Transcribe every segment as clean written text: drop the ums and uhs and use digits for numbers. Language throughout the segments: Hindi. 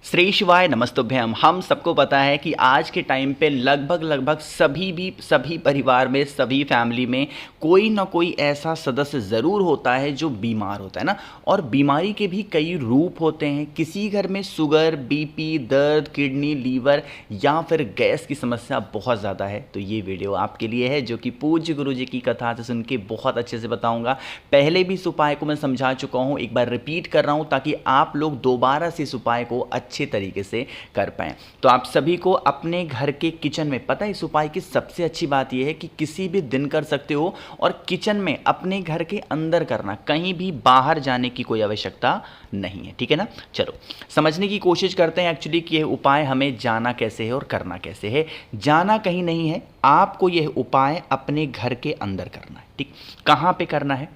श्री शिवाय नमस्तुभ्यम। हम सबको पता है कि आज के टाइम पे लगभग सभी परिवार में, सभी फैमिली में कोई ना कोई ऐसा सदस्य ज़रूर होता है जो बीमार होता है ना। और बीमारी के भी कई रूप होते हैं। किसी घर में शुगर, बीपी, दर्द, किडनी, लीवर या फिर गैस की समस्या बहुत ज़्यादा है, तो ये वीडियो आपके लिए है, जो कि पूज्य गुरु जी की कथा से सुन के बहुत अच्छे से बताऊँगा। पहले भी इस उपाय को मैं समझा चुका हूँ, एक बार रिपीट कर रहा हूँ ताकि आप लोग दोबारा से इस उपाय को अच्छे तरीके से कर पाएँ। तो आप सभी को अपने घर के किचन में, पता है इस उपाय की सबसे अच्छी बात यह है कि किसी भी दिन कर सकते हो और किचन में अपने घर के अंदर करना, कहीं भी बाहर जाने की कोई आवश्यकता नहीं है। ठीक है ना। चलो समझने की कोशिश करते हैं एक्चुअली कि यह उपाय हमें जाना कैसे है और करना कैसे है। जाना कहीं नहीं है, आपको यह उपाय अपने घर के अंदर करना है। ठीक, कहाँ पे करना है?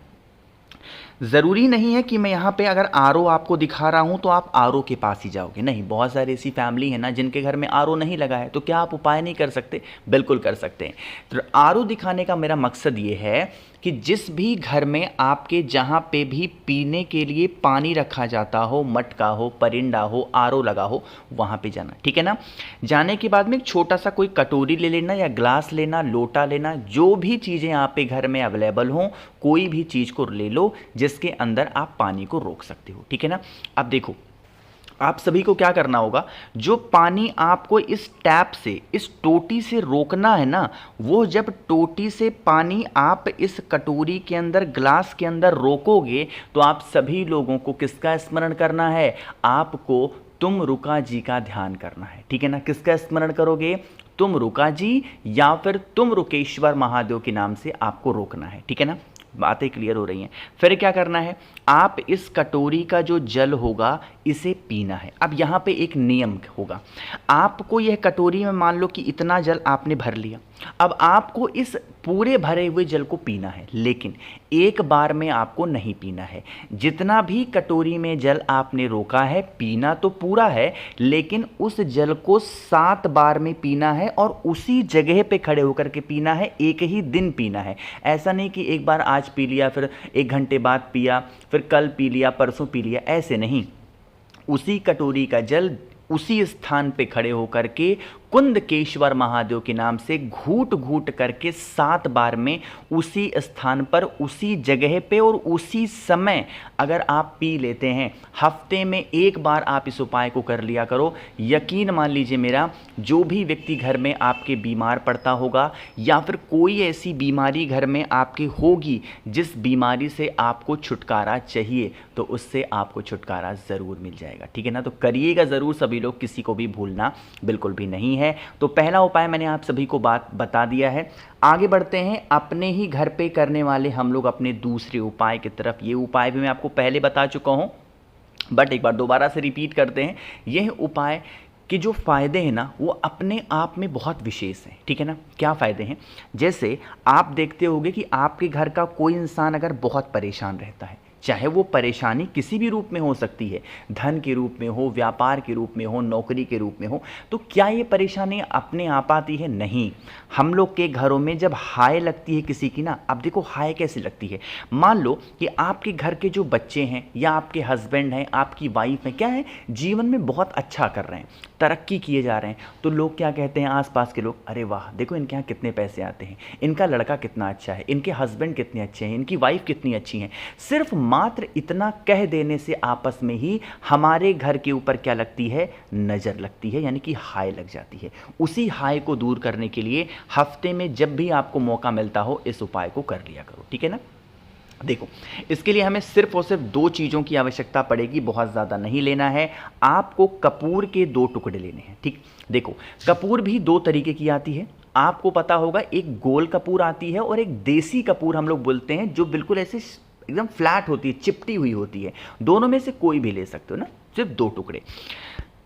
ज़रूरी नहीं है कि मैं यहाँ पे अगर आरओ आपको दिखा रहा हूँ तो आप आरओ के पास ही जाओगे, नहीं। बहुत सारी ऐसी फैमिली है ना जिनके घर में आरओ नहीं लगा है, तो क्या आप उपाय नहीं कर सकते? बिल्कुल कर सकते हैं। तो आरओ दिखाने का मेरा मकसद ये है कि जिस भी घर में आपके जहाँ पे भी पीने के लिए पानी रखा जाता हो, मटका हो, परिंदा हो, आरओ लगा हो, वहाँ पे जाना। ठीक है ना। जाने के बाद में एक छोटा सा कोई कटोरी ले लेना या ग्लास लेना, लोटा लेना, जो भी चीज़ें आप पे घर में अवेलेबल हों, कोई भी चीज़ को ले लो जिसके अंदर आप पानी को रोक सकते हो। ठीक है ना। अब देखो, आप सभी को क्या करना होगा, जो पानी आपको इस टैप से, इस टोटी से रोकना है ना, वो जब टोटी से पानी आप इस कटोरी के अंदर, ग्लास के अंदर रोकोगे, तो आप सभी लोगों को किसका स्मरण करना है? आपको तुम रुका जी का ध्यान करना है। ठीक है ना। किसका स्मरण करोगे? तुम रुका जी या फिर तुम रुकेश्वर महादेव के नाम से आपको रोकना है। ठीक है ना। बातें क्लियर हो रही हैं। फिर क्या करना है, आप इस कटोरी का जो जल होगा इसे पीना है। अब यहाँ पे एक नियम होगा, आपको यह कटोरी में मान लो कि इतना जल आपने भर लिया, अब आपको इस पूरे भरे हुए जल को पीना है, लेकिन एक बार में आपको नहीं पीना है। जितना भी कटोरी में जल आपने रोका है, पीना तो पूरा है, लेकिन उस जल को 7 बार में पीना है और उसी जगह पे खड़े होकर के पीना है, एक ही दिन पीना है। ऐसा नहीं कि एक बार आज पी लिया, फिर 1 घंटे बाद पिया, फिर कल पी लिया, परसों पी लिया, ऐसे नहीं। उसी कटोरी का जल उसी स्थान पे खड़े होकर के कुंदकेश्वर महादेव के नाम से घूट घूट करके 7 बार में उसी स्थान पर, उसी जगह पे और उसी समय अगर आप पी लेते हैं, हफ्ते में 1 बार आप इस उपाय को कर लिया करो। यकीन मान लीजिए मेरा, जो भी व्यक्ति घर में आपके बीमार पड़ता होगा या फिर कोई ऐसी बीमारी घर में आपके होगी जिस बीमारी से आपको छुटकारा चाहिए, तो उससे आपको छुटकारा ज़रूर मिल जाएगा। ठीक है ना। तो करिएगा ज़रूर सभी लोग, किसी को भी भूलना बिल्कुल भी नहीं है। तो पहला उपाय मैंने आप सभी को बात बता दिया है। आगे बढ़ते हैं, अपने ही घर पे करने वाले हम लोग अपने दूसरे उपाय की तरफ। ये उपाय भी मैं आपको पहले बता चुका हूं, बट एक बार दोबारा से रिपीट करते हैं। यह उपाय कि जो फ़ायदे हैं ना, वो अपने आप में बहुत विशेष हैं। ठीक है ना। क्या फ़ायदे हैं? जैसे आप देखते होंगे कि आपके घर का कोई इंसान अगर बहुत परेशान रहता है, चाहे वो परेशानी किसी भी रूप में हो सकती है, धन के रूप में हो, व्यापार के रूप में हो, नौकरी के रूप में हो, तो क्या ये परेशानी अपने आप आती है? नहीं। हम लोग के घरों में जब हाय लगती है किसी की ना, अब देखो हाय कैसे लगती है। मान लो कि आपके घर के जो बच्चे हैं या आपके हस्बैंड हैं, आपकी वाइफ हैं, क्या है, जीवन में बहुत अच्छा कर रहे हैं, तरक्की किए जा रहे हैं, तो लोग क्या कहते हैं, आसपास के लोग, अरे वाह देखो इनके यहाँ कितने पैसे आते हैं, इनका लड़का कितना अच्छा है, इनके हस्बैंड कितने अच्छे हैं, इनकी वाइफ कितनी अच्छी हैं। सिर्फ मात्र इतना कह देने से आपस में ही हमारे घर के ऊपर क्या लगती है, नज़र लगती है, यानी कि हाय लग जाती है। उसी हाय को दूर करने के लिए हफ्ते में जब भी आपको मौका मिलता हो, इस उपाय को कर लिया करो। ठीक है ना। देखो, इसके लिए हमें सिर्फ और सिर्फ 2 चीज़ों की आवश्यकता पड़ेगी, बहुत ज़्यादा नहीं लेना है। आपको कपूर के 2 टुकड़े लेने हैं। ठीक, देखो कपूर भी 2 तरीके की आती है, आपको पता होगा। एक गोल कपूर आती है और एक देसी कपूर हम लोग बोलते हैं, जो बिल्कुल ऐसे एकदम फ्लैट होती है, चिपटी हुई होती है। दोनों में से कोई भी ले सकते हो ना। सिर्फ 2 टुकड़े।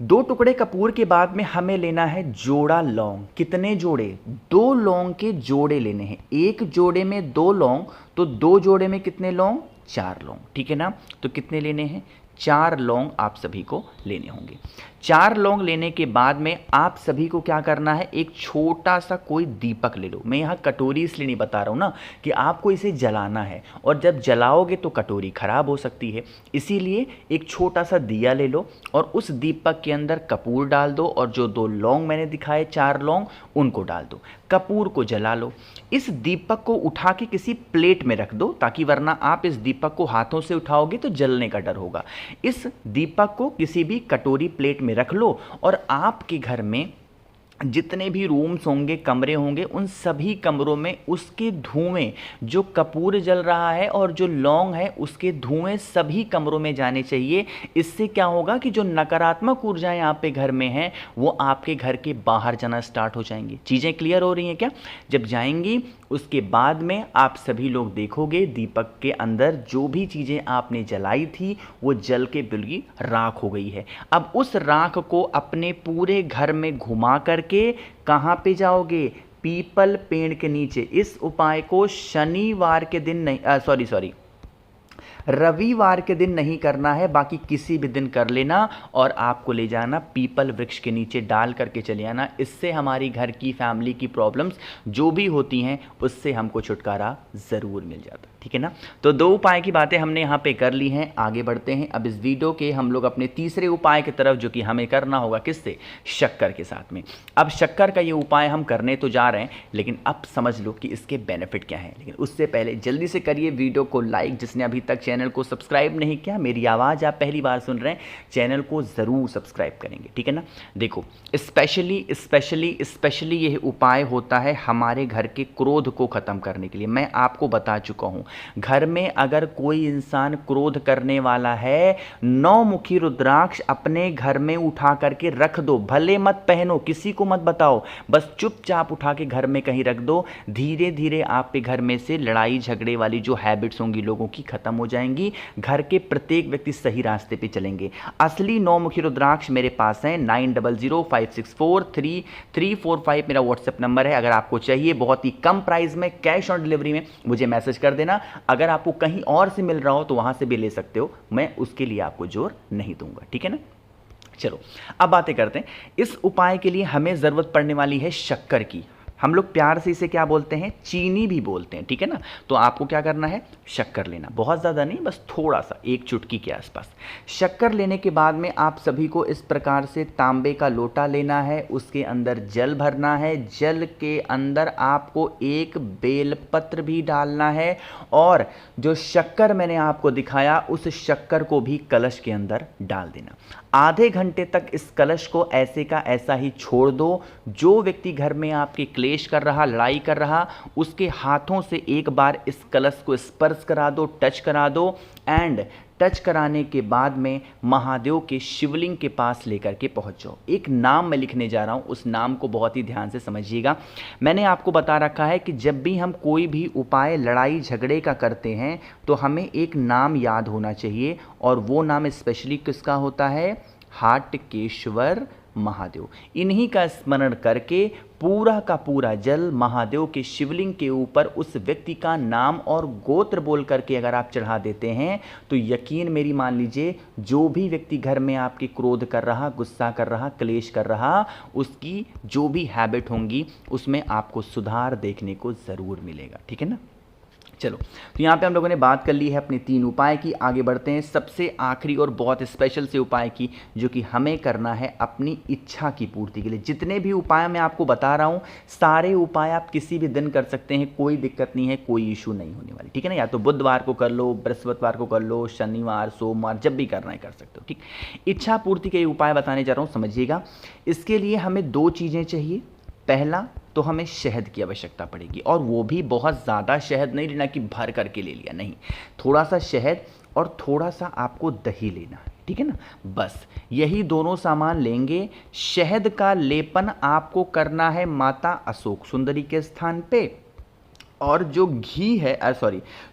2 टुकड़े कपूर के बाद में हमें लेना है जोड़ा लौंग। कितने जोड़े? 2 लौंग के जोड़े लेने हैं। एक जोड़े में 2 लौंग, तो 2 जोड़े में कितने लौंग? 4 लौंग। ठीक है ना। तो कितने लेने हैं? 4 लौंग आप सभी को लेने होंगे। 4 लौंग लेने के बाद में आप सभी को क्या करना है, एक छोटा सा कोई दीपक ले लो। मैं यहाँ कटोरी इसलिए नहीं बता रहा हूँ ना कि आपको इसे जलाना है, और जब जलाओगे तो कटोरी खराब हो सकती है, इसीलिए एक छोटा सा दिया ले लो और उस दीपक के अंदर कपूर डाल दो, और जो 2 लौंग मैंने दिखाए 4 लौंग उनको डाल दो, कपूर को जला लो। इस दीपक को उठा के किसी प्लेट में रख दो, ताकि वरना आप इस दीपक को हाथों से उठाओगे तो जलने का डर होगा। इस दीपक को किसी भी कटोरी प्लेट में रख लो, और आपके घर में जितने भी रूम्स होंगे, कमरे होंगे, उन सभी कमरों में उसके धुएं, जो कपूर जल रहा है और जो लौंग है उसके धुएं सभी कमरों में जाने चाहिए। इससे क्या होगा कि जो नकारात्मक ऊर्जाएं आप पे घर में हैं वो आपके घर के बाहर जाना स्टार्ट हो जाएंगी। चीज़ें क्लियर हो रही हैं क्या? जब जाएंगी उसके बाद में आप सभी लोग देखोगे दीपक के अंदर जो भी चीज़ें आपने जलाई थी वो जल के बिल्कुल राख हो गई है। अब उस राख को अपने पूरे घर में घुमा करके कहाँ पे जाओगे? पीपल पेड़ के नीचे। इस उपाय को शनिवार के दिन नहीं, रविवार के दिन नहीं करना है, बाकी किसी भी दिन कर लेना, और आपको ले जाना पीपल वृक्ष के नीचे डाल करके चले आना। इससे हमारी घर की फैमिली की प्रॉब्लम्स जो भी होती हैं उससे हमको छुटकारा ज़रूर मिल जाता है, ठीक है ना। तो 2 उपाय की बातें हमने यहाँ पे कर ली हैं, आगे बढ़ते हैं। अब इस वीडियो के हम लोग अपने तीसरे उपाय की तरफ, जो कि हमें करना होगा किससे? शक्कर के साथ में। अब शक्कर का ये उपाय हम करने तो जा रहे हैं, लेकिन अब समझ लो कि इसके बेनिफिट क्या हैं। लेकिन उससे पहले जल्दी से करिए वीडियो को लाइक, जिसने अभी तक चैनल को सब्सक्राइब नहीं किया, मेरी आवाज़ आप पहली बार सुन रहे हैं, चैनल को ज़रूर सब्सक्राइब करेंगे, ठीक है ना। देखो, स्पेशली यह उपाय होता है हमारे घर के क्रोध को ख़त्म करने के लिए। मैं आपको बता चुका हूँ, घर में अगर कोई इंसान क्रोध करने वाला है, 9 मुखी रुद्राक्ष अपने घर में उठा करके रख दो, भले मत पहनो, किसी को मत बताओ, बस चुपचाप उठा के घर में कहीं रख दो। धीरे धीरे आपके घर में से लड़ाई झगड़े वाली जो हैबिट्स होंगी लोगों की खत्म हो जाएंगी, घर के प्रत्येक व्यक्ति सही रास्ते पे चलेंगे। असली 9 मुखी रुद्राक्ष मेरे पास हैं, 9005643345 मेरा व्हाट्सएप नंबर है। अगर आपको चाहिए बहुत ही कम प्राइस में, कैश ऑन डिलीवरी में, मुझे मैसेज कर देना। अगर आपको कहीं और से मिल रहा हो तो वहां से भी ले सकते हो, मैं उसके लिए आपको जोर नहीं दूंगा, ठीक है ना। चलो अब बातें करते हैं। इस उपाय के लिए हमें जरूरत पड़ने वाली है शक्कर की। हम लोग प्यार से इसे क्या बोलते हैं? चीनी भी बोलते हैं, ठीक है ना। तो आपको क्या करना है? शक्कर लेना, बहुत ज़्यादा नहीं, बस थोड़ा सा, 1 चुटकी के आसपास। शक्कर लेने के बाद में आप सभी को इस प्रकार से तांबे का लोटा लेना है, उसके अंदर जल भरना है, जल के अंदर आपको 1 बेलपत्र भी डालना है, और जो शक्कर मैंने आपको दिखाया उस शक्कर को भी कलश के अंदर डाल देना। आधे घंटे तक इस कलश को ऐसे का ऐसा ही छोड़ दो। जो व्यक्ति घर में आपके क्लेश कर रहा, लड़ाई कर रहा, उसके हाथों से एक बार इस कलश को स्पर्श करा दो, टच करा दो, एंड टच कराने के बाद में महादेव के शिवलिंग के पास लेकर के पहुंच जाओ। एक नाम मैं लिखने जा रहा हूं, उस नाम को बहुत ही ध्यान से समझिएगा। मैंने आपको बता रखा है कि जब भी हम कोई भी उपाय लड़ाई झगड़े का करते हैं तो हमें एक नाम याद होना चाहिए, और वो नाम स्पेशली किसका होता है? हाटकेश्वर महादेव। इन्हीं का स्मरण करके पूरा का पूरा जल महादेव के शिवलिंग के ऊपर उस व्यक्ति का नाम और गोत्र बोल करके अगर आप चढ़ा देते हैं तो यकीन मेरी मान लीजिए, जो भी व्यक्ति घर में आपके क्रोध कर रहा, गुस्सा कर रहा, क्लेश कर रहा, उसकी जो भी हैबिट होंगी उसमें आपको सुधार देखने को ज़रूर मिलेगा, ठीक है ना। चलो, तो यहाँ पे हम लोगों ने बात कर ली है अपने 3 उपाय की। आगे बढ़ते हैं सबसे आखिरी और बहुत स्पेशल से उपाय की, जो कि हमें करना है अपनी इच्छा की पूर्ति के लिए। जितने भी उपाय मैं आपको बता रहा हूँ, सारे उपाय आप किसी भी दिन कर सकते हैं, कोई दिक्कत नहीं है, कोई इशू नहीं होने वाली, ठीक है ना। या तो बुधवार को कर लो, बृहस्पतिवार को कर लो, शनिवार, सोमवार, जब भी करना है कर सकते हो, ठीक। इच्छा पूर्ति के उपाय बताने जा रहा हूँ, समझिएगा। इसके लिए हमें 2 चीज़ें चाहिए। पहला तो हमें शहद की आवश्यकता पड़ेगी, और वो भी बहुत ज़्यादा शहद नहीं लेना कि भर करके ले लिया, नहीं, थोड़ा सा शहद और थोड़ा सा आपको दही लेना है, ठीक है ना। बस यही दोनों सामान लेंगे। शहद का लेपन आपको करना है माता अशोक सुंदरी के स्थान पे, और जो घी है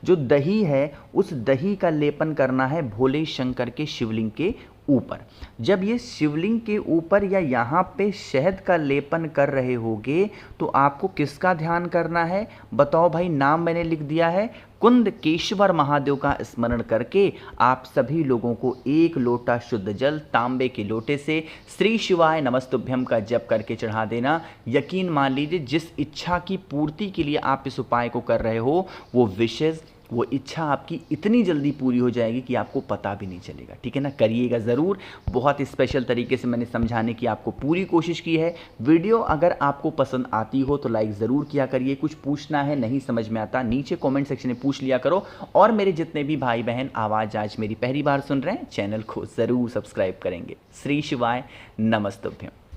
जो दही है, उस दही का लेपन करना है भोले शंकर के शिवलिंग के ऊपर। जब ये शिवलिंग के ऊपर या यहाँ पे शहद का लेपन कर रहे होगे तो आपको किसका ध्यान करना है? बताओ भाई, नाम मैंने लिख दिया है, कुंदकेश्वर महादेव का स्मरण करके आप सभी लोगों को एक लोटा शुद्ध जल तांबे के लोटे से श्री शिवाय नमस्तुभ्यम का जप करके चढ़ा देना। यकीन मान लीजिए जिस इच्छा की पूर्ति के लिए आप इस उपाय को कर रहे हो वो विशेष वो इच्छा आपकी इतनी जल्दी पूरी हो जाएगी कि आपको पता भी नहीं चलेगा। ठीक है ना, करिएगा ज़रूर। बहुत स्पेशल तरीके से मैंने समझाने की आपको पूरी कोशिश की है। वीडियो अगर आपको पसंद आती हो तो लाइक ज़रूर किया करिए। कुछ पूछना है नहीं समझ में आता नीचे कमेंट सेक्शन में पूछ लिया करो। और मेरे जितने भी भाई बहन आवाज़ आज मेरी पहली बार सुन रहे हैं चैनल को ज़रूर सब्सक्राइब करेंगे। श्री शिवाय नमस्तुभ्यम।